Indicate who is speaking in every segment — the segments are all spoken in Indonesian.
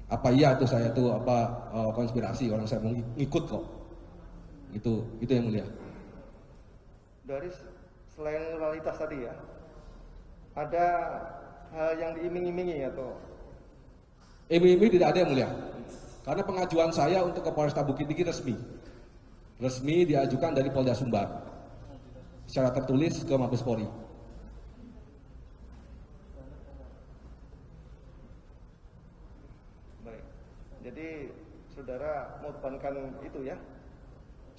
Speaker 1: Apa iya itu saya tuh konspirasi, orang saya mau ngikut kok. Itu yang mulia.
Speaker 2: Dari selain realitas tadi ya, ada hal yang diiming-imingi atau?
Speaker 1: Iming-iming tidak ada yang mulia. Karena pengajuan saya untuk ke Polresta Bukit Tinggi resmi diajukan dari Polda Sumbar secara tertulis ke Mabes Polri.
Speaker 2: Baik, jadi saudara mau korbankan itu ya?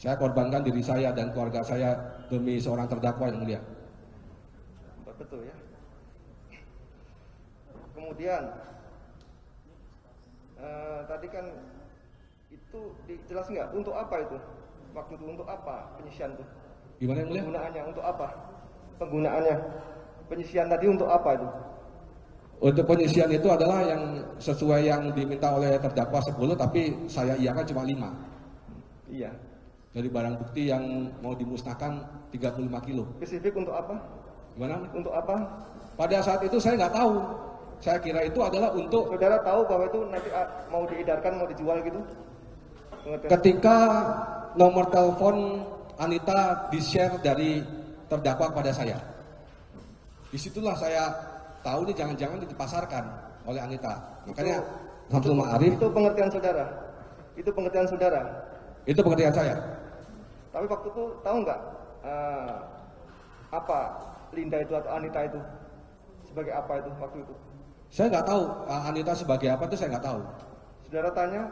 Speaker 1: Saya korbankan diri saya dan keluarga saya demi seorang terdakwa yang mulia.
Speaker 2: Betul ya. Kemudian tadi kan itu dijelasin nggak untuk apa itu? Waktu itu untuk apa penyisian itu?
Speaker 1: Gimana yang mulia?
Speaker 2: Penggunaannya untuk apa? Penggunaannya penyisian tadi untuk apa itu?
Speaker 1: Untuk penyisian itu adalah yang sesuai yang diminta oleh terdakwa 10, tapi saya iakan cuma 5.
Speaker 2: Iya.
Speaker 1: Dari barang bukti yang mau dimusnahkan 35 kilo.
Speaker 2: Spesifik untuk apa?
Speaker 1: Gimana?
Speaker 2: Untuk apa?
Speaker 1: Pada saat itu saya nggak tahu. Saya kira itu adalah untuk...
Speaker 2: Saudara tahu bahwa itu nanti mau diedarkan, mau dijual gitu?
Speaker 1: Ketika nomor telepon Anita di-share dari terdakwa kepada saya. Disitulah saya tahu nih jangan-jangan dipasarkan oleh Anita. Makanya Samsul Ma'arif...
Speaker 2: Itu pengertian saudara? Itu pengertian saudara?
Speaker 1: Itu pengertian saya.
Speaker 2: Tapi waktu itu tahu nggak apa Linda itu atau Anita itu? Sebagai apa itu waktu itu?
Speaker 1: Saya nggak tahu Anita sebagai apa itu, saya nggak tahu.
Speaker 2: Saudara tanya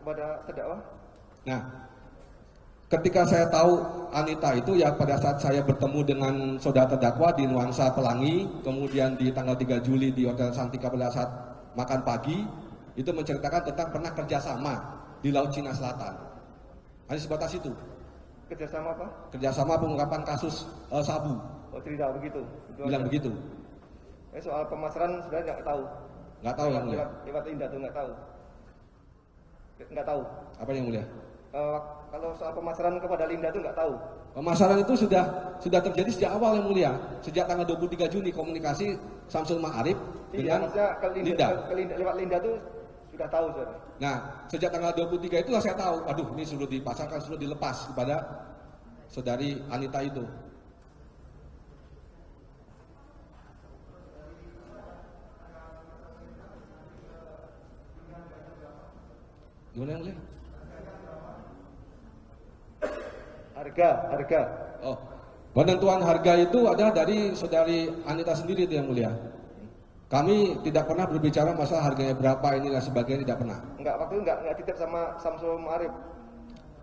Speaker 2: kepada terdakwa?
Speaker 1: Nah, ketika saya tahu Anita itu ya pada saat saya bertemu dengan saudara terdakwa di Nuansa Pelangi, kemudian di tanggal 3 Juli di Hotel Santika pada saat makan pagi, itu menceritakan tentang pernah kerjasama di Laut Cina Selatan. Hanya sebatas itu.
Speaker 2: Kerjasama apa?
Speaker 1: Kerjasama pengungkapan kasus sabu.
Speaker 2: Oh tidak begitu.
Speaker 1: Bilang begitu.
Speaker 2: Soal pemasaran sebenarnya nggak tahu.
Speaker 1: Nggak tahu yang mulia.
Speaker 2: Lewat Linda tuh nggak tahu. Nggak tahu.
Speaker 1: Apa yang mulia?
Speaker 2: Kalau soal pemasaran kepada Linda tuh nggak tahu.
Speaker 1: Pemasaran itu sudah terjadi sejak awal yang mulia. Sejak tanggal 23 Juni komunikasi Samsul Ma'arif dengan Linda.
Speaker 2: Lewat Linda tuh sudah tahu saudara.
Speaker 1: Nah, sejak tanggal 23 itulah saya tahu, aduh ini sudah dipasarkan, sudah dilepas kepada saudari Anita itu. Gimana yang mulia?
Speaker 2: Harga.
Speaker 1: Oh, penentuan harga itu ada dari saudari Anita sendiri itu yang mulia. Kami tidak pernah berbicara masalah harganya berapa ini dan sebagainya, tidak pernah.
Speaker 2: Waktu itu nggak titip sama Samsul Ma'arif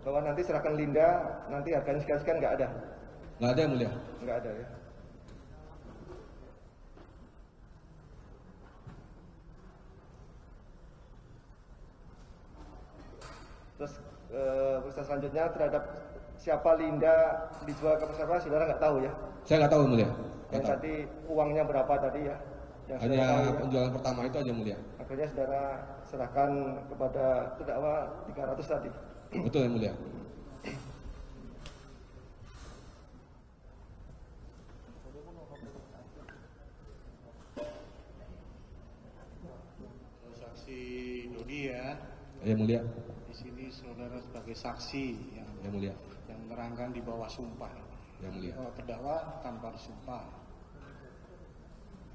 Speaker 2: bahwa nanti serahkan Linda, nanti harganya sekian-sekian, nggak ada.
Speaker 1: Nggak ada yang mulia.
Speaker 2: Nggak ada ya. Terus proses selanjutnya terhadap siapa Linda dijual ke siapa, saudara nggak tahu ya?
Speaker 1: Saya nggak tahu yang mulia.
Speaker 2: Yang tadi uangnya berapa tadi ya? Yang
Speaker 1: hanya
Speaker 2: tahu,
Speaker 1: penjualan pertama itu aja mulia.
Speaker 2: Akhirnya saudara serahkan kepada terdakwa 300 tadi.
Speaker 1: Betul yang mulia.
Speaker 3: Saksi Dodi ya.
Speaker 1: Yang mulia.
Speaker 3: Di sini saudara sebagai saksi yang
Speaker 1: mulia.
Speaker 3: Yang menerangkan di bawah sumpah.
Speaker 1: Yang mulia.
Speaker 3: Terdakwa tanpa disumpah.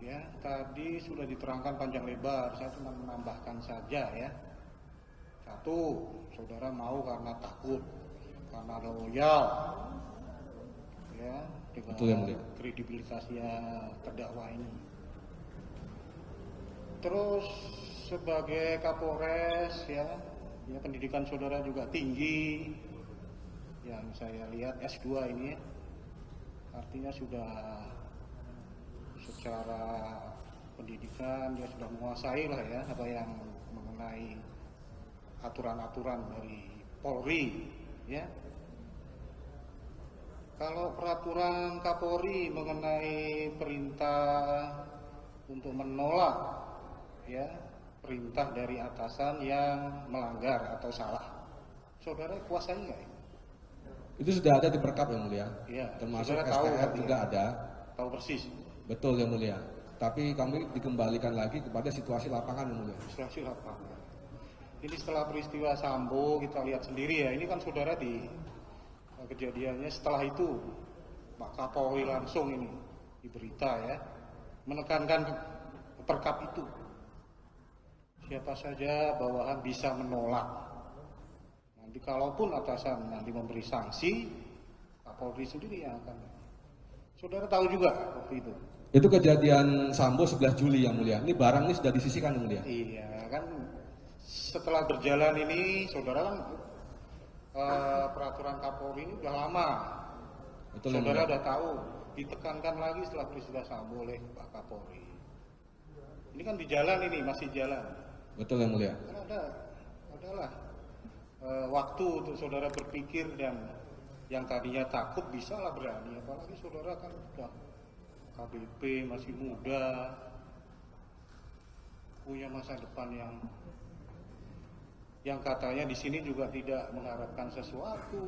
Speaker 3: Ya, tadi sudah diterangkan panjang lebar, saya cuma menambahkan saja ya. Satu, saudara mau karena takut, karena loyal, ya, dengan kredibilitasnya terdakwa ini. Terus sebagai Kapolres ya pendidikan saudara juga tinggi, yang saya lihat S2 ini, artinya sudah secara pendidikan dia sudah menguasai lah ya apa yang mengenai aturan-aturan dari Polri ya. Kalau peraturan Kapolri mengenai perintah untuk menolak ya perintah dari atasan yang melanggar atau salah, saudara kuasai nggak ini?
Speaker 1: Itu sudah ada di perkap yang mulia.
Speaker 3: Ya,
Speaker 1: termasuk
Speaker 3: tahu
Speaker 1: STR juga ada.
Speaker 3: Tahu persis.
Speaker 1: Betul yang mulia. Tapi kami dikembalikan lagi kepada situasi lapangan yang mulia.
Speaker 3: Situasi lapangan. Ini setelah peristiwa Sambo kita lihat sendiri ya, ini kan saudara di kejadiannya setelah itu Pak Kapolri langsung ini di berita ya menekankan perkap itu. Siapa saja bawahan bisa menolak. Nanti kalaupun atasan nanti memberi sanksi, Kapolri sendiri yang akan. Saudara tahu juga waktu itu.
Speaker 1: Itu kejadian Sambo 11 Juli yang mulia. Ini barang ini sudah disisihkan yang mulia.
Speaker 3: Iya kan, setelah berjalan ini saudara kan peraturan Kapolri ini udah lama.
Speaker 1: Betul,
Speaker 3: saudara udah tahu, ditekankan lagi setelah peristiwa Sambo oleh Pak Kapolri. Ini kan di jalan ini, masih jalan.
Speaker 1: Betul yang mulia.
Speaker 3: Kan adalah waktu untuk saudara berpikir, dan yang tadinya takut bisa lah berani. Apalagi saudara kan sudah KBP, masih muda, punya masa depan yang katanya di sini juga tidak mengharapkan sesuatu,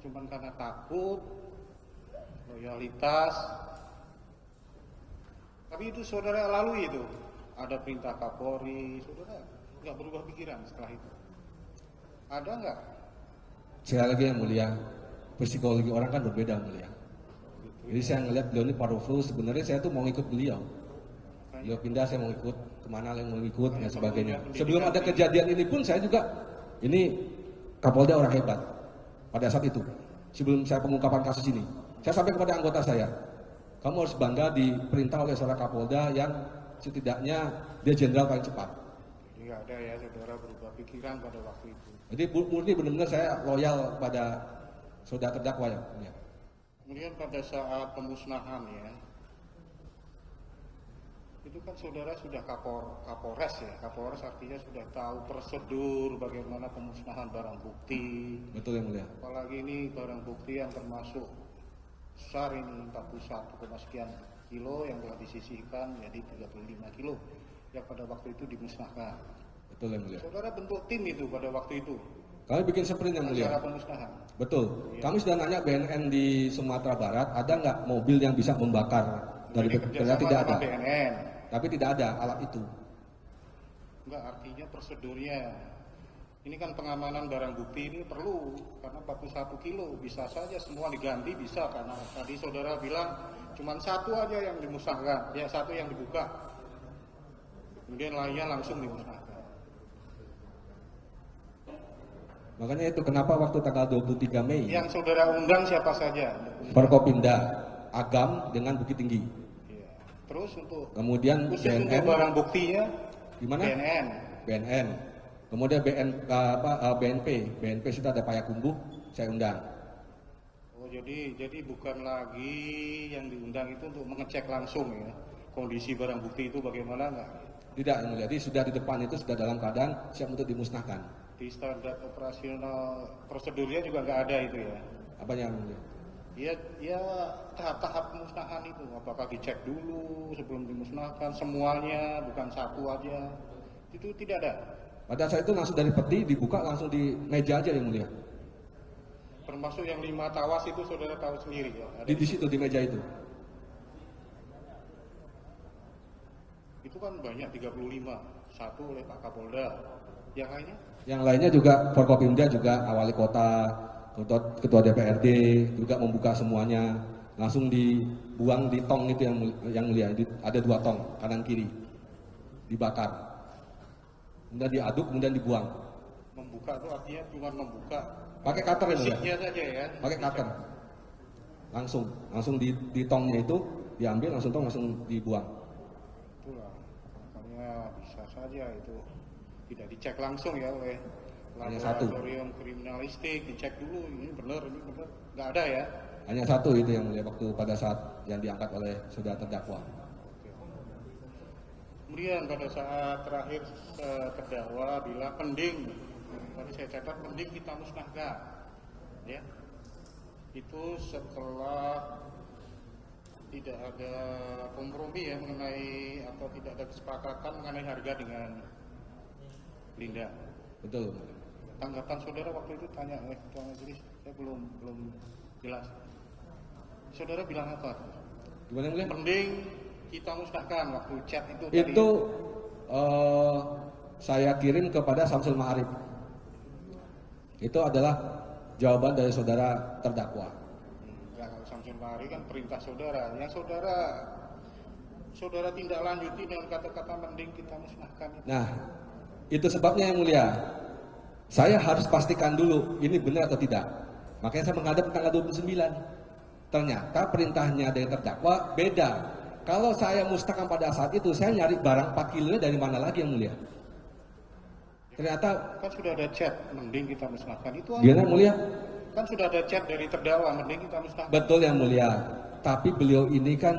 Speaker 3: cuman karena takut, loyalitas. Tapi itu saudara lalui itu, ada perintah Kapolri, saudara nggak berubah pikiran setelah itu? Ada nggak?
Speaker 1: Sekali lagi yang mulia, psikologi orang kan berbeda yang mulia. Jadi saya ngeliat beliau ini powerful, sebenarnya saya tuh mau ikut beliau. Beliau pindah, saya mau ikut kemana yang mau ikut dan sebagainya. Sebelum ada kejadian ini pun saya juga, ini Kapolda orang hebat pada saat itu. Sebelum saya pengungkapan kasus ini, saya sampaikan kepada anggota saya, kamu harus bangga diperintah oleh seorang Kapolda yang setidaknya dia jenderal paling cepat.
Speaker 3: Jadi nggak ada ya saudara berubah pikiran pada waktu itu.
Speaker 1: Jadi murni benar-benar saya loyal pada saudara terdakwa ya.
Speaker 3: Kemudian pada saat pemusnahan ya, itu kan saudara sudah Kapolres ya. Kapolres artinya sudah tahu prosedur bagaimana pemusnahan barang bukti.
Speaker 1: Betul yang mulia.
Speaker 3: Apalagi ini barang bukti yang termasuk besar ini, 41, sekian kilo yang telah disisihkan jadi 35 kilo yang pada waktu itu dimusnahkan.
Speaker 1: Betul yang mulia.
Speaker 3: Saudara bentuk tim itu pada waktu itu.
Speaker 1: Kami bikin sprint yang mulia.
Speaker 3: Acara pemusnahan.
Speaker 1: Betul. Iya. Kami sudah nanya BNN di Sumatera Barat, ada nggak mobil yang bisa membakar dari BNN? Tidak ada.
Speaker 3: BNN.
Speaker 1: Tapi tidak ada alat itu.
Speaker 3: Enggak, artinya prosedurnya. Ini kan pengamanan barang bukti ini perlu, karena 41 kilo bisa saja semua diganti, bisa, karena tadi saudara bilang cuma satu aja yang dimusnahkan, ya satu yang dibuka, kemudian lainnya langsung dimusnahkan.
Speaker 1: Makanya itu kenapa waktu tanggal 23 Mei
Speaker 3: yang saudara undang siapa saja?
Speaker 1: Forkopimda, Agam dengan Bukit Tinggi.
Speaker 3: Ya. Terus untuk
Speaker 1: kemudian
Speaker 3: BNN, untuk barang buktinya
Speaker 1: gimana? BNN. Kemudian BNP sudah ada Payakumbuh, saya undang.
Speaker 3: Oh, jadi bukan lagi yang diundang itu untuk mengecek langsung ya kondisi barang bukti itu bagaimana enggak?
Speaker 1: Tidak, yang mulia. Jadi sudah di depan itu sudah dalam keadaan siap untuk dimusnahkan.
Speaker 3: Di standar operasional prosedurnya juga nggak ada itu ya?
Speaker 1: Apanya yang mulia?
Speaker 3: Ya tahap-tahap pemusnahan itu, apakah dicek dulu sebelum dimusnahkan semuanya, bukan satu aja, itu tidak ada.
Speaker 1: Pada saat itu langsung dari peti dibuka langsung di meja aja yang mulia.
Speaker 3: Termasuk yang 5 tawas itu saudara tahu sendiri ya?
Speaker 1: Di situ di meja itu.
Speaker 3: Itu kan banyak 35, satu oleh Pak Kapolda, yang lainnya? Yang
Speaker 1: lainnya juga Forkopimda juga wali kota, ketua DPRD juga membuka semuanya, langsung dibuang di tong itu yang mulia. Ada 2 tong kanan kiri dibakar. Kemudian diaduk, kemudian dibuang.
Speaker 3: Membuka itu artinya cuma membuka.
Speaker 1: Pakai cutter
Speaker 3: ya? Saja ya.
Speaker 1: Pakai cutter. Langsung di tongnya itu diambil, langsung dibuang.
Speaker 3: Itulah, makanya bisa saja itu tidak dicek langsung ya oleh laboratorium kriminalistik, dicek dulu ini benar, nggak ada ya.
Speaker 1: Hanya satu itu yang mulia waktu pada saat yang diangkat oleh saudara terdakwa.
Speaker 3: Kemudian pada saat terakhir terdakwa bilang pending, tadi saya catat pending kita musnahkan, ya. Itu setelah tidak ada kompromi ya mengenai atau tidak ada kesepakatan mengenai harga dengan Linda.
Speaker 1: Betul.
Speaker 3: Tanggapan saudara waktu itu tanya oleh ketua majelis, saya belum jelas. Saudara bilang apa?
Speaker 1: Gimana mulia?
Speaker 3: Mending kita musnahkan waktu chat itu.
Speaker 1: Itu saya kirim kepada Samsul Ma'arif. Itu adalah jawaban dari saudara terdakwa.
Speaker 3: Ya, kalau Samsul Ma'arif kan perintah saudara. Yang saudara tindak lanjuti dengan kata-kata mending kita musnahkan.
Speaker 1: Nah, itu sebabnya yang mulia. Saya harus pastikan dulu ini benar atau tidak. Makanya saya menghadap tanggal 29. Ternyata perintahnya dari terdakwa beda. Kalau saya musnahkan pada saat itu, saya nyari barang 4 kilo dari mana lagi yang mulia? Ternyata
Speaker 3: Kan sudah ada chat mending kita musnahkan itu.
Speaker 1: gimana mulia?
Speaker 3: Kan sudah ada chat dari terdakwa mending kita musnahkan.
Speaker 1: Betul yang mulia. Tapi beliau ini kan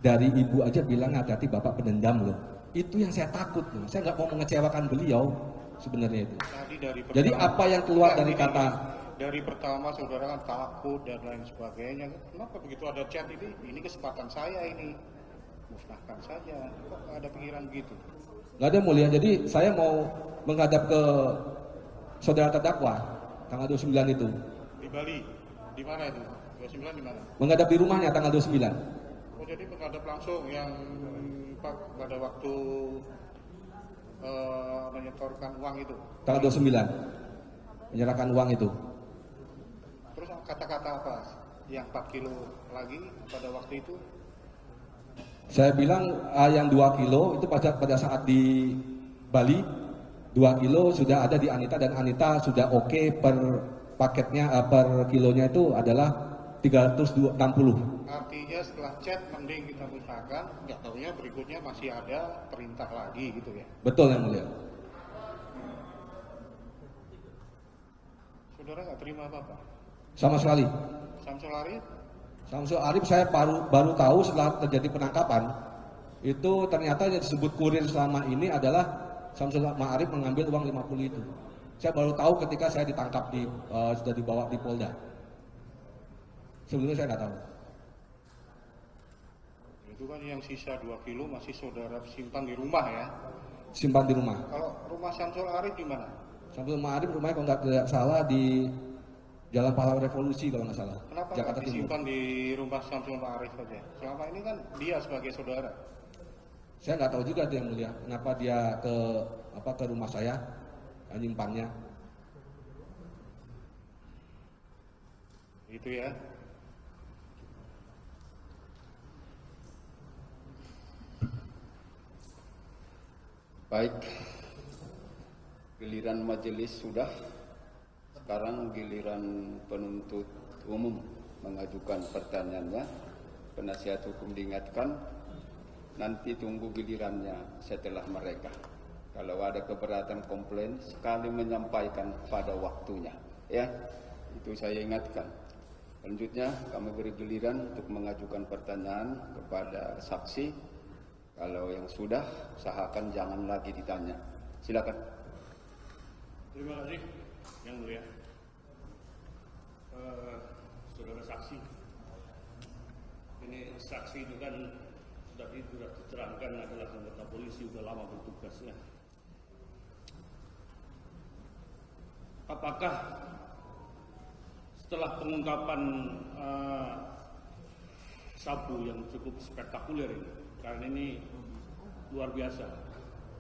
Speaker 1: dari ibu aja bilang hati-hati bapak pendendam loh. Itu yang saya takut loh. Saya nggak mau mengecewakan beliau sebenarnya itu. Jadi apa yang keluar dari kata
Speaker 3: dari pertama saudara kan takut dan lain sebagainya. Kenapa begitu ada chat ini kesempatan saya ini musnahkan saja. Kok ada pikiran begitu?
Speaker 1: nggak ada mulia. Jadi saya mau menghadap ke saudara terdakwa tanggal 29 itu.
Speaker 3: Di Bali, di mana itu? 29 di mana?
Speaker 1: Menghadap di rumahnya tanggal 29.
Speaker 3: Oh jadi menghadap langsung yang pada waktu menyetorkan uang itu?
Speaker 1: Tanggal 29 menyerahkan uang itu.
Speaker 3: Terus kata-kata apa? Yang 4 kilo lagi pada waktu itu?
Speaker 1: Saya bilang yang 2 kilo itu pada saat di Bali 2 kilo sudah ada di Anita dan Anita sudah oke per paketnya per kilonya itu adalah 360.
Speaker 3: Artinya setelah chat mending kita musnahkan, nggak tahunya berikutnya masih ada perintah lagi gitu ya?
Speaker 1: Betul yang mulia.
Speaker 3: Saudara nggak terima apa-apa?
Speaker 1: Sama sekali.
Speaker 3: Samsul Arif?
Speaker 1: Samsul Arif saya baru tahu setelah terjadi penangkapan itu ternyata yang disebut kurir selama ini adalah Samsul Ma'arif mengambil uang 50 itu. Saya baru tahu ketika saya ditangkap sudah dibawa di Polda. Sebelumnya saya nggak tahu.
Speaker 3: Itu kan yang sisa 2 kilo masih saudara simpan di rumah ya?
Speaker 1: Simpan di rumah.
Speaker 3: Kalau rumah Samsul Arif di mana?
Speaker 1: Samsul Ma'arif rumahnya kalau nggak salah di Jalan Pahlawan Revolusi kalau nggak salah.
Speaker 3: Kenapa
Speaker 1: Jakarta
Speaker 3: nggak
Speaker 1: Timur.
Speaker 3: disimpan di rumah Samsul Ma'arif saja? Selama ini kan dia sebagai saudara.
Speaker 1: Saya nggak tahu juga yang mulia. Kenapa dia ke rumah saya nyimpannya.
Speaker 3: Itu ya.
Speaker 4: Baik, giliran majelis sudah, sekarang giliran penuntut umum mengajukan pertanyaannya. Penasihat hukum diingatkan, nanti tunggu gilirannya setelah mereka. Kalau ada keberatan komplain, sekali menyampaikan pada waktunya. Ya, itu saya ingatkan. Selanjutnya kami beri giliran untuk mengajukan pertanyaan kepada saksi. Kalau yang sudah, usahakan jangan lagi ditanya. Silakan.
Speaker 5: Terima kasih, Yang Mulia. Saudara saksi, ini saksi itu kan sudah diterangkan adalah anggota polisi, sudah lama bertugasnya. Apakah setelah pengungkapan sabu yang cukup spektakuler ini, karena ini luar biasa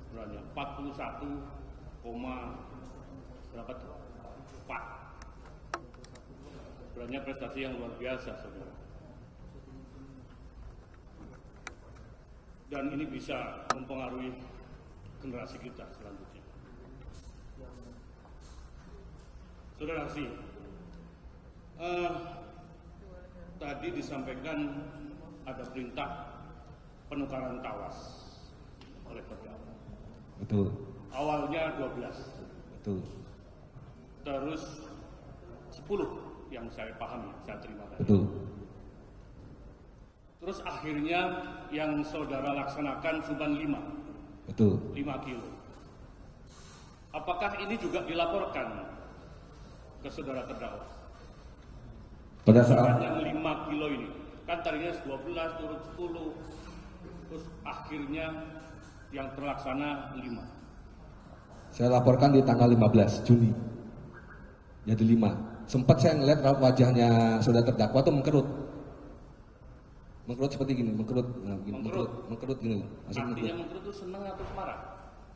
Speaker 5: sebenarnya, 41, berapa tuh? 4. Sebenarnya prestasi yang luar biasa, saudara. Dan ini bisa mempengaruhi generasi kita selanjutnya. Saudara saksi, tadi disampaikan ada perintah penukaran tawas oleh terdakwa.
Speaker 1: Betul.
Speaker 5: Awalnya 12.
Speaker 1: Betul.
Speaker 5: Terus 10 yang saya pahami, saya terima tadi.
Speaker 1: Betul.
Speaker 5: Terus akhirnya yang saudara laksanakan cuma 5.
Speaker 1: Betul.
Speaker 5: 5 kilo. Apakah ini juga dilaporkan ke saudara terdakwa?
Speaker 1: Pada saat
Speaker 5: Yang 5 kilo ini, kan tadinya 12 turun 10, terus akhirnya yang terlaksana 5.
Speaker 1: saya laporkan di tanggal 15 Juni. Jadi 5. Sempat saya ngeliat wajahnya saudara terdakwa tuh mengkerut. Mengkerut seperti gini, mengkerut gini.
Speaker 5: Artinya mengkerut itu senang atau marah?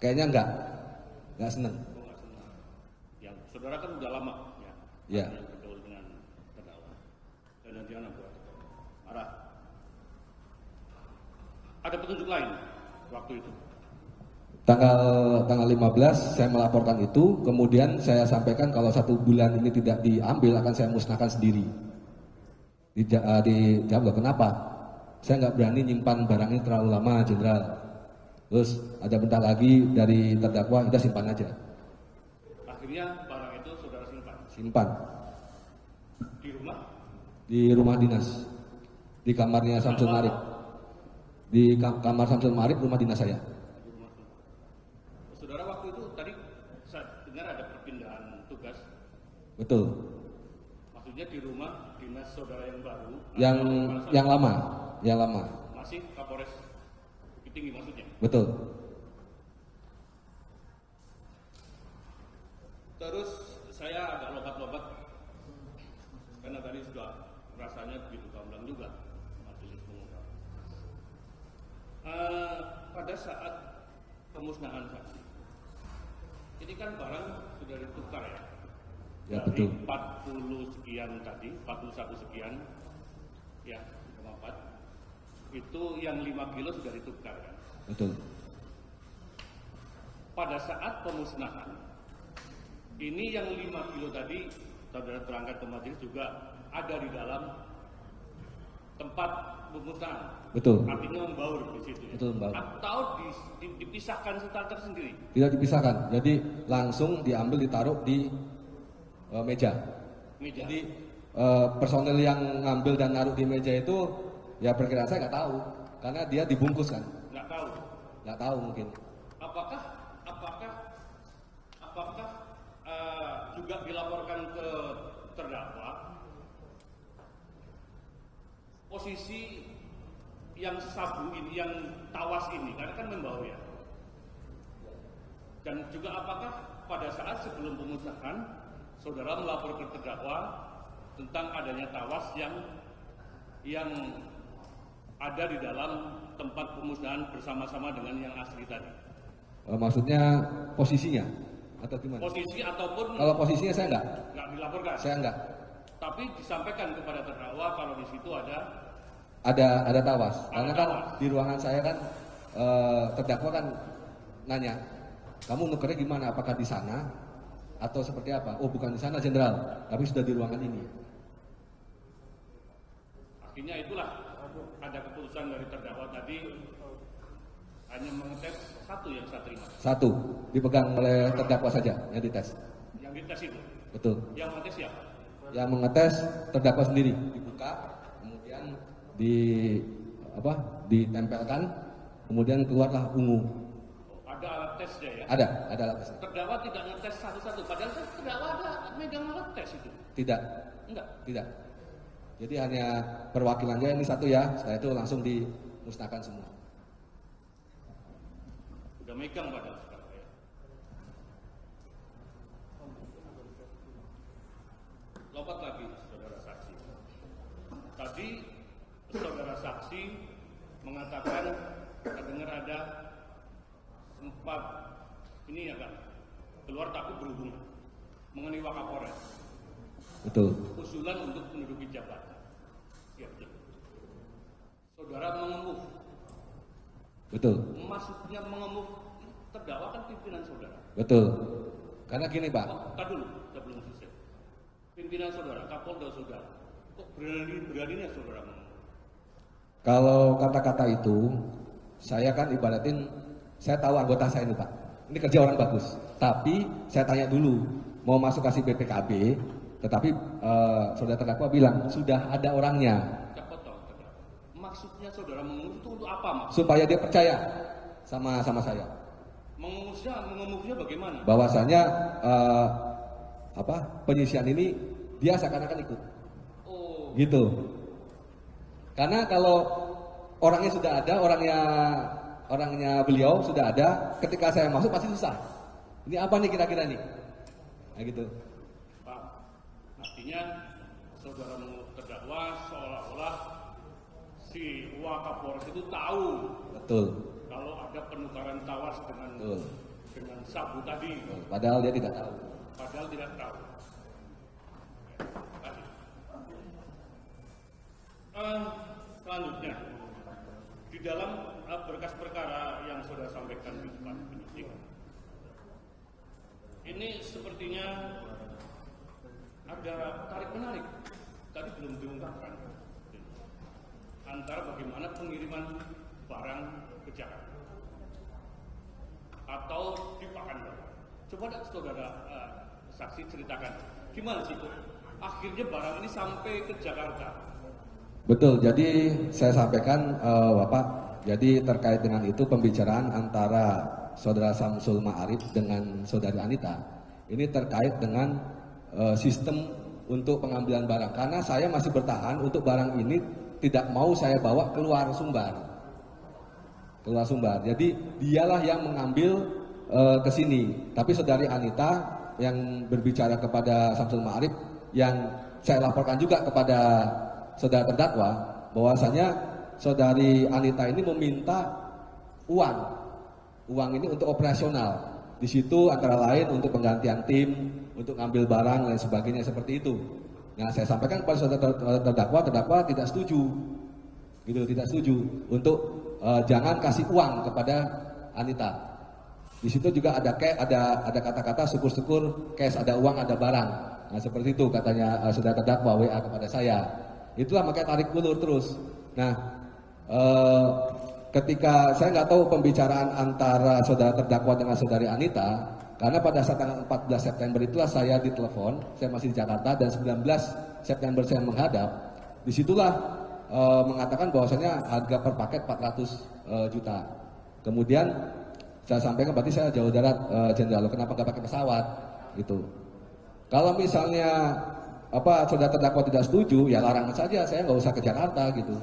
Speaker 1: Kayaknya nggak seneng.
Speaker 5: Oh, nggak senang. Yang saudara kan udah lama ya.
Speaker 1: Ya.
Speaker 5: Yang bergaul dengan terdakwa. Dan jangan buat marah. Ada petunjuk lain waktu itu.
Speaker 1: Tanggal 15 saya melaporkan itu, kemudian saya sampaikan kalau 1 bulan ini tidak diambil akan saya musnahkan sendiri. Dijawab, loh, kenapa? Saya nggak berani nyimpan barang ini terlalu lama, Jenderal. Terus ada bentar lagi dari terdakwa, udah simpan aja.
Speaker 5: Akhirnya barang itu saudara simpan.
Speaker 1: Simpan
Speaker 5: Di rumah?
Speaker 1: di rumah dinas, di kamarnya Samsul Marif. Di kamar Samsul Marif, rumah dinas saya.
Speaker 5: Di rumah. Saudara waktu itu tadi saya dengar ada perpindahan tugas.
Speaker 1: Betul.
Speaker 5: Maksudnya di rumah dinas saudara yang baru.
Speaker 1: Yang lama.
Speaker 5: Masih Kapolres Bukit Tinggi maksudnya.
Speaker 1: Betul.
Speaker 5: Terus saya agak lompat-lompat karena tadi sudah rasanya begitu gamblang juga majelis mengungkap. Pada saat pemusnahan saksi, ini kan barang sudah ditukar ya.
Speaker 1: Ya,
Speaker 5: Dari
Speaker 1: betul.
Speaker 5: 40 sekian tadi, 41 sekian, ya 4. Itu yang 5 kilo sudah ditukar kan.
Speaker 1: Betul.
Speaker 5: Pada saat pemusnahan, ini yang 5 kilo tadi, saudara terangkat ke majelis juga ada di dalam tempat pemusnahan.
Speaker 1: Betul.
Speaker 5: Artinya membaur di situ. Ya?
Speaker 1: Betul, membaur.
Speaker 5: Atau dipisahkan starter sendiri.
Speaker 1: Tidak dipisahkan, jadi langsung diambil ditaruh di meja. Jadi personel yang ngambil dan naruh di meja itu ya perkiraan saya nggak tahu, karena dia dibungkus kan. Nggak tahu mungkin.
Speaker 5: Apakah juga dilaporkan ke terdakwa posisi yang sabu ini, yang tawas ini, karena kan membawa ya. Dan juga apakah pada saat sebelum pemusnahan saudara melapor ke terdakwa tentang adanya tawas yang ada di dalam tempat pemusnahan bersama-sama dengan yang asli tadi?
Speaker 1: Maksudnya posisinya atau gimana?
Speaker 5: Posisi ataupun
Speaker 1: Kalau posisinya saya
Speaker 5: nggak dilaporkan.
Speaker 1: saya enggak.
Speaker 5: Tapi disampaikan kepada terdakwa kalau di situ ada
Speaker 1: Tawas. Karena kan
Speaker 5: tawas.
Speaker 1: di ruangan saya kan terdakwa kan nanya, kamu nukernya gimana? Apakah di sana atau seperti apa? Oh, bukan di sana, Jenderal, tapi sudah di ruangan ini.
Speaker 5: Akhirnya itulah ada keputusan dari terdakwa tadi hanya mengetes satu yang saya terima.
Speaker 1: Satu dipegang oleh terdakwa saja yang dites.
Speaker 5: Yang dites itu.
Speaker 1: Betul.
Speaker 5: Yang mengetes siapa?
Speaker 1: Yang mengetes terdakwa sendiri, dibuka, kemudian ditempelkan, kemudian keluarlah ungu.
Speaker 5: Ada alat tesnya ya?
Speaker 1: Ada alat tes.
Speaker 5: Terdakwa tidak ngetes satu-satu, padahal kan terdakwa ada megang alat tes itu.
Speaker 1: Tidak.
Speaker 5: Enggak.
Speaker 1: Tidak. Jadi hanya perwakilannya ini satu ya, setelah itu langsung dimusnahkan semua.
Speaker 5: Udah megang padahal sekarang ya. Lompat lagi saudara saksi. Tadi saudara saksi mengatakan terdengar ada sempat ini ya kan keluar takut berhubungan mengenai Wakapolres.
Speaker 1: Betul.
Speaker 5: Usulan untuk menduduki jabatan. Ya betul. Saudara mengemuh.
Speaker 1: Betul.
Speaker 5: Maksudnya mengemuh terdakwa kan pimpinan saudara.
Speaker 1: Betul. Karena gini Pak.
Speaker 5: Tar dulu, sebelum selesai. Pimpinan saudara, Kapolda saudara. Kok beraninya saudara mengemuh?
Speaker 1: Kalau kata-kata itu, saya kan ibaratin, saya tahu anggota saya ini Pak. Ini kerja orang bagus. Tapi saya tanya dulu, mau masuk kasih BPKB, tetapi saudara terdakwa bilang sudah ada orangnya.
Speaker 5: Siapa tahu terdakwa. Maksudnya saudara mengemuh itu untuk apa maksudnya?
Speaker 1: Supaya dia percaya sama saya.
Speaker 5: Mengemuhnya bagaimana?
Speaker 1: Bahwasanya penyisian ini dia seakan-akan ikut.
Speaker 5: Oh,
Speaker 1: Gitu. Karena kalau orangnya sudah ada, orangnya beliau sudah ada, ketika saya masuk pasti susah. Ini apa nih kira-kira nih? Nah gitu.
Speaker 5: Pak, artinya saudara mengemuh terdakwa seolah-olah si Wakapolres itu tahu
Speaker 1: Betul.
Speaker 5: kalau ada penukaran tawas dengan
Speaker 1: Betul.
Speaker 5: dengan sabu tadi.
Speaker 1: Padahal dia tidak tahu.
Speaker 5: Padahal tidak tahu. Selanjutnya, di dalam berkas perkara yang sudah sampaikan di depan penyidik, ini sepertinya ada tarik menarik. Tadi belum diungkapkan antara bagaimana pengiriman barang ke Jakarta atau di Pekanbaru. Coba saudara saksi ceritakan gimana sih kok akhirnya barang ini sampai ke Jakarta.
Speaker 1: Betul, jadi saya sampaikan Bapak, jadi terkait dengan itu pembicaraan antara Saudara Samsul Ma'arif dengan Saudari Anita, ini terkait dengan sistem untuk pengambilan barang. Karena saya masih bertahan untuk barang ini tidak mau saya bawa keluar Sumbar. Keluar Sumbar, jadi dialah yang mengambil ke sini. Tapi Saudari Anita yang berbicara kepada Samsul Ma'arif, yang saya laporkan juga kepada saudara terdakwa, bahwasanya Saudari Anita ini meminta uang ini untuk operasional. Di situ antara lain untuk penggantian tim, untuk ngambil barang dan sebagainya seperti itu. Nah, saya sampaikan kepada saudara terdakwa tidak setuju, gitu, tidak setuju untuk jangan kasih uang kepada Anita. Di situ juga ada kata-kata syukur-syukur, cash, ada uang, ada barang. Nah, seperti itu katanya saudara terdakwa WA kepada saya. Itulah makanya tarik ulur terus. Nah, ketika saya nggak tahu pembicaraan antara saudara terdakwa dengan saudari Anita, karena pada saat tanggal 14 September itulah saya ditelepon, saya masih di Jakarta, dan 19 September saya menghadap. Disitulah mengatakan bahwasanya harga per paket 400 juta. Kemudian saya sampaikan berarti saya jauh darat jenderal, kenapa nggak pakai pesawat gitu. Kalau misalnya saudara terdakwa tidak setuju, ya larangan saja, saya nggak usah ke Jakarta gitu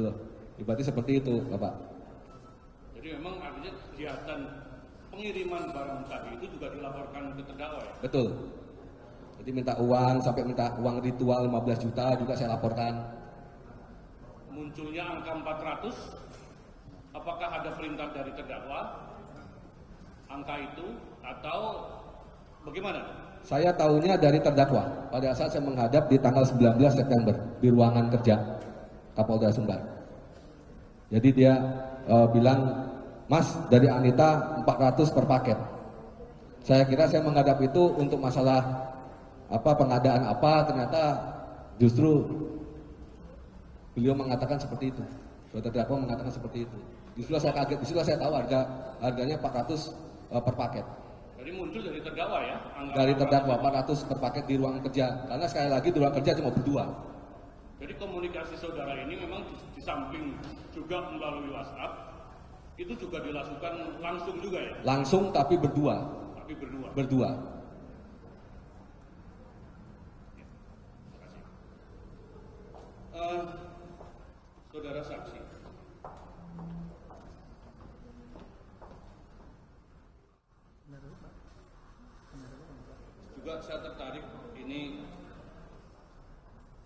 Speaker 1: loh. Berarti seperti itu, Bapak.
Speaker 5: Jadi memang artinya kegiatan pengiriman barang tadi itu juga dilaporkan ke terdakwa ya?
Speaker 1: Betul. Jadi minta uang, sampai minta uang ritual 15 juta juga saya laporkan.
Speaker 5: Munculnya angka 400, apakah ada perintah dari terdakwa angka itu atau bagaimana?
Speaker 1: Saya tahunya dari terdakwa pada saat saya menghadap di tanggal 19 September di ruangan kerja Kapolda Sumbar. Jadi dia bilang, Mas, dari Anita 400 per paket. Saya kira saya menghadap itu untuk masalah pengadaan ternyata justru beliau mengatakan seperti itu. Terdakwa mengatakan seperti itu. Disitulah saya kaget, disitulah saya tahu harganya 400 per paket.
Speaker 5: Jadi muncul dari terdakwa ya?
Speaker 1: Dari terdakwa 400 per paket di ruang kerja. Karena sekali lagi di ruang kerja cuma berdua.
Speaker 5: Jadi komunikasi saudara ini memang di samping juga melalui WhatsApp, itu juga dilakukan langsung juga ya?
Speaker 1: Langsung tapi berdua.
Speaker 5: Tapi berdua.
Speaker 1: Berdua.
Speaker 5: Saudara saksi, juga saya tertarik ini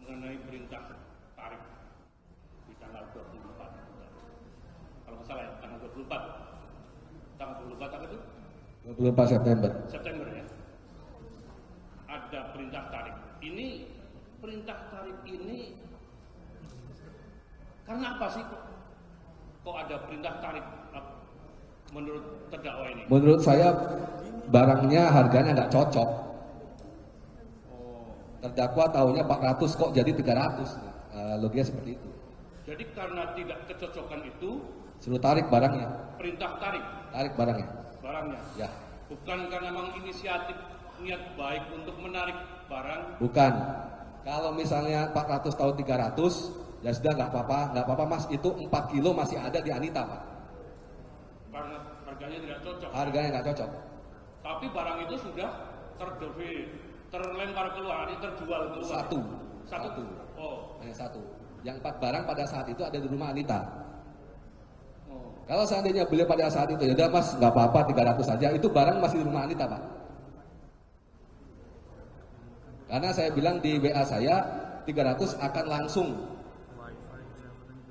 Speaker 5: mengenai perintah tarik di tanggal 24. Kalau nggak salah ya, tanggal 24. Tanggal 24 apa itu?
Speaker 1: 24 September.
Speaker 5: September ya. Ada perintah tarik. Ini perintah tarik ini karena apa sih kok ada perintah tarik menurut terdakwa ini?
Speaker 1: Menurut saya barangnya harganya nggak cocok. Terdakwa tahunya 400 kok jadi 300. Logiknya seperti itu.
Speaker 5: Jadi karena tidak kecocokan itu
Speaker 1: suruh tarik barangnya.
Speaker 5: Perintah tarik.
Speaker 1: Tarik barangnya.
Speaker 5: Barangnya.
Speaker 1: Ya.
Speaker 5: Bukan karena memang inisiatif niat baik untuk menarik barang.
Speaker 1: Bukan. Kalau misalnya 400 tahun 300, ya sudah nggak apa-apa Mas. Itu 4 kilo masih ada di Anita, Pak.
Speaker 5: Karena harganya tidak cocok.
Speaker 1: Harganya nggak cocok.
Speaker 5: Tapi barang itu sudah terlempar keluar, terjual keluar. Satu. Oh.
Speaker 1: Hanya satu. Yang 4 barang pada saat itu ada di rumah Anita.
Speaker 5: Oh.
Speaker 1: Kalau seandainya beliau pada saat itu, ya udah Mas, nggak apa-apa 300 saja. Itu barang masih di rumah Anita, Pak. Karena saya bilang di WA saya 300 akan langsung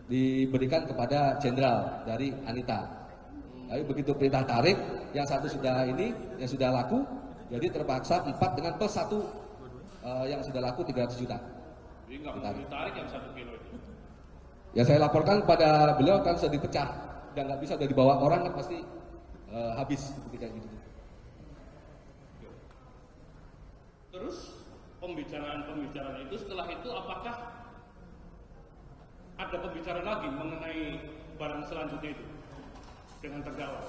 Speaker 1: diberikan kepada jenderal dari Anita. Tapi begitu perintah tarik, yang satu sudah ini, yang sudah laku, jadi terpaksa 4 dengan plus 1 yang sudah laku 300 juta.
Speaker 5: Jadi nggak mau ditarik yang 1 kilo itu.
Speaker 1: Ya saya laporkan pada beliau kan sudah dipecah dan nggak bisa udah dibawa orang kan pasti habis ketika gitu.
Speaker 5: Terus pembicaraan itu setelah itu apakah ada pembicaraan lagi mengenai barang selanjutnya itu dengan terdakwa?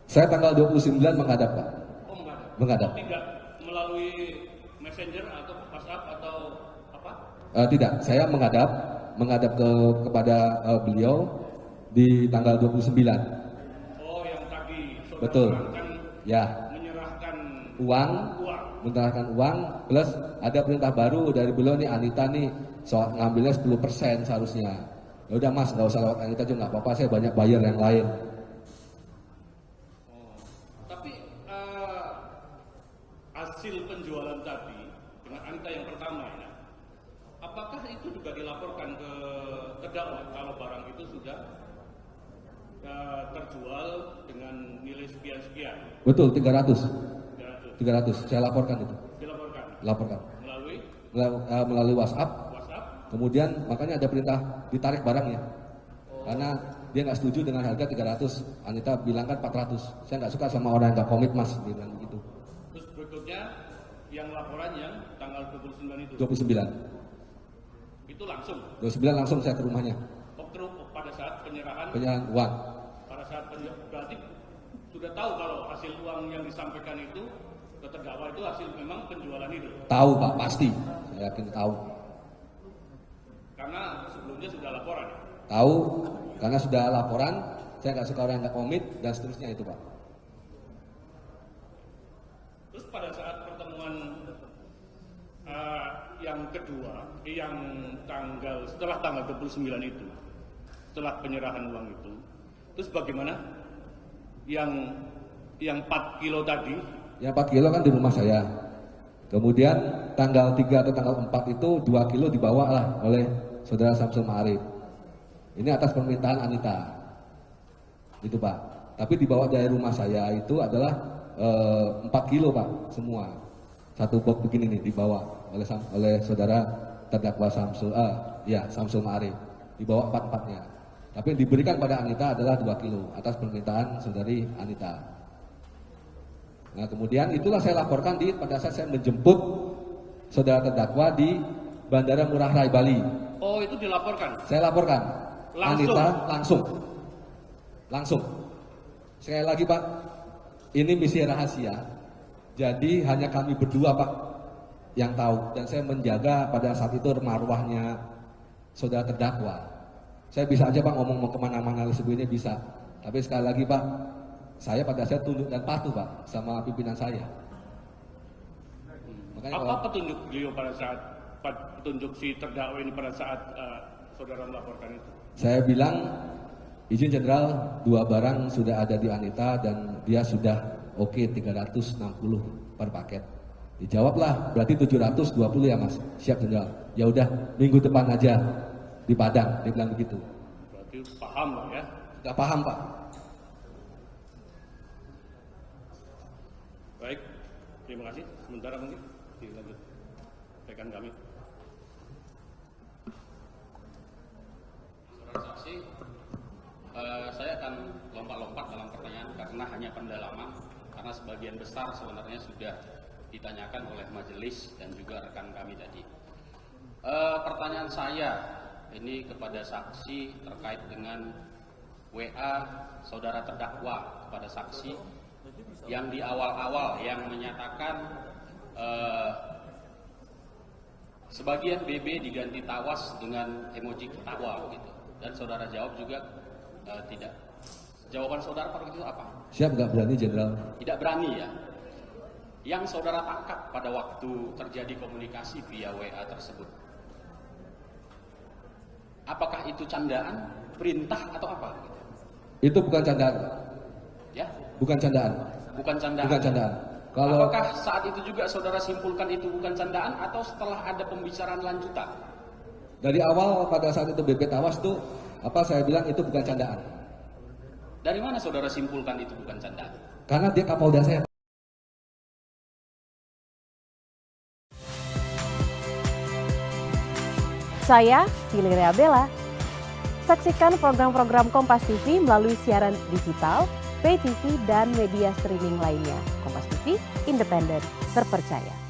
Speaker 1: Saya tanggal 29 menghadap Pak.
Speaker 5: Oh menghadap.
Speaker 1: Menghadap.
Speaker 5: Oh, tidak melalui messenger atau WhatsApp atau apa?
Speaker 1: Tidak, saya menghadap kepada beliau di tanggal 29.
Speaker 5: Oh yang tadi saudara
Speaker 1: Betul.
Speaker 5: terangkan
Speaker 1: Ya,
Speaker 5: menyerahkan
Speaker 1: uang, menyerahkan uang plus ada perintah baru dari beliau nih Anita nih soal ngambilnya 10% seharusnya. Ya udah Mas, nggak usah lewat Anita juga nggak apa-apa, saya banyak bayar yang lain.
Speaker 5: Tapi hasil penjualan tadi dengan Anita yang pertama ya, apakah itu juga dilaporkan ke terdakwa kalau barang itu sudah terjual dengan nilai sekian-sekian?
Speaker 1: Betul, 300.
Speaker 5: 300.
Speaker 1: 300, saya laporkan itu.
Speaker 5: Dilaporkan
Speaker 1: Laporkan.
Speaker 5: melalui
Speaker 1: WhatsApp.
Speaker 5: WhatsApp.
Speaker 1: Kemudian makanya ada perintah ditarik barangnya. Karena dia nggak setuju dengan harga 300. Anita bilang kan 400. Saya nggak suka sama orang yang nggak komit Mas, dia bilang begitu.
Speaker 5: Terus berikutnya yang laporan yang tanggal 29 itu.
Speaker 1: 29.
Speaker 5: Itu langsung.
Speaker 1: 29 langsung saya ke rumahnya.
Speaker 5: Pada saat penyerahan.
Speaker 1: Penyerahan uang.
Speaker 5: Pada saat berarti sudah tahu kalau hasil uang yang disampaikan itu ke terdakwa itu hasil memang penjualan itu.
Speaker 1: Tahu Pak, pasti. Saya yakin tahu.
Speaker 5: Karena sebelumnya sudah laporan.
Speaker 1: Tahu, karena sudah laporan, saya nggak suka orang yang nggak komit dan seterusnya itu Pak.
Speaker 5: Terus pada saat pertemuan yang kedua, yang setelah tanggal 29 itu, setelah penyerahan uang itu, terus bagaimana? Yang 4 kilo tadi?
Speaker 1: Yang 4 kilo kan di rumah saya. Kemudian tanggal 3 atau tanggal 4 itu 2 kilo dibawa lah oleh saudara Samsul Ma'arif. Ini atas permintaan Anita. Itu Pak. Tapi dibawa dari rumah saya itu adalah 4 kilo Pak, semua. Satu box begini nih dibawa oleh saudara terdakwa Samsul Ma'arif. Dibawa 4-4-nya. Tapi yang diberikan pada Anita adalah 2 kilo atas permintaan saudari Anita. Nah kemudian itulah saya laporkan pada saat saya menjemput saudara terdakwa di Bandara Ngurah Rai Bali.
Speaker 5: Oh itu dilaporkan?
Speaker 1: Saya laporkan.
Speaker 5: Langsung?
Speaker 1: Anita langsung. Sekali lagi Pak, ini misi rahasia. Jadi hanya kami berdua Pak yang tahu. Dan saya menjaga pada saat itu marwahnya saudara terdakwa. Saya bisa aja Pak ngomong mau kemana-mana sebelumnya bisa. Tapi sekali lagi Pak, saya pada saat tunduk dan patuh Pak sama pimpinan saya. Makanya
Speaker 5: apa petunjuk beliau pada saat petunjuk si terdakwa ini pada saat saudara melaporkan itu?
Speaker 1: Saya bilang izin jenderal 2 barang sudah ada di Anita dan dia sudah oke 360 per paket. Dijawablah berarti 720 ya Mas. Siap jenderal. Ya udah minggu depan aja di Padang, dia bilang begitu.
Speaker 5: Berarti paham lah ya?
Speaker 1: Gak paham Pak.
Speaker 5: Baik, terima kasih. Sementara mungkin dilanjut rekan kami.
Speaker 6: Saudara saksi, saya akan lompat-lompat dalam pertanyaan karena hanya pendalaman, karena sebagian besar sebenarnya sudah ditanyakan oleh majelis dan juga rekan kami tadi. Pertanyaan saya ini kepada saksi terkait dengan WA saudara terdakwa kepada saksi yang di awal-awal yang menyatakan sebagian BB diganti tawas dengan emoji ketawa gitu, dan saudara jawab juga tidak. Jawaban saudara pada waktu itu apa?
Speaker 1: Siap nggak berani jenderal?
Speaker 6: Tidak berani ya. Yang saudara tangkap pada waktu terjadi komunikasi via WA tersebut, apakah itu candaan, perintah atau apa?
Speaker 1: Itu bukan candaan.
Speaker 6: Ya,
Speaker 1: Bukan candaan.
Speaker 6: bukan candaan.
Speaker 1: Bukan candaan. Kalau
Speaker 6: Apakah saat itu juga saudara simpulkan itu bukan candaan atau setelah ada pembicaraan lanjutan?
Speaker 1: dari awal pada saat itu BP tawas tuh saya bilang itu bukan candaan.
Speaker 6: Dari mana saudara simpulkan itu bukan candaan?
Speaker 1: karena dia Kapolda saya.
Speaker 7: Saya Valeria Bella. Saksikan program-program Kompas TV melalui siaran digital, pay TV, dan media streaming lainnya. Kompas TV, independen, terpercaya.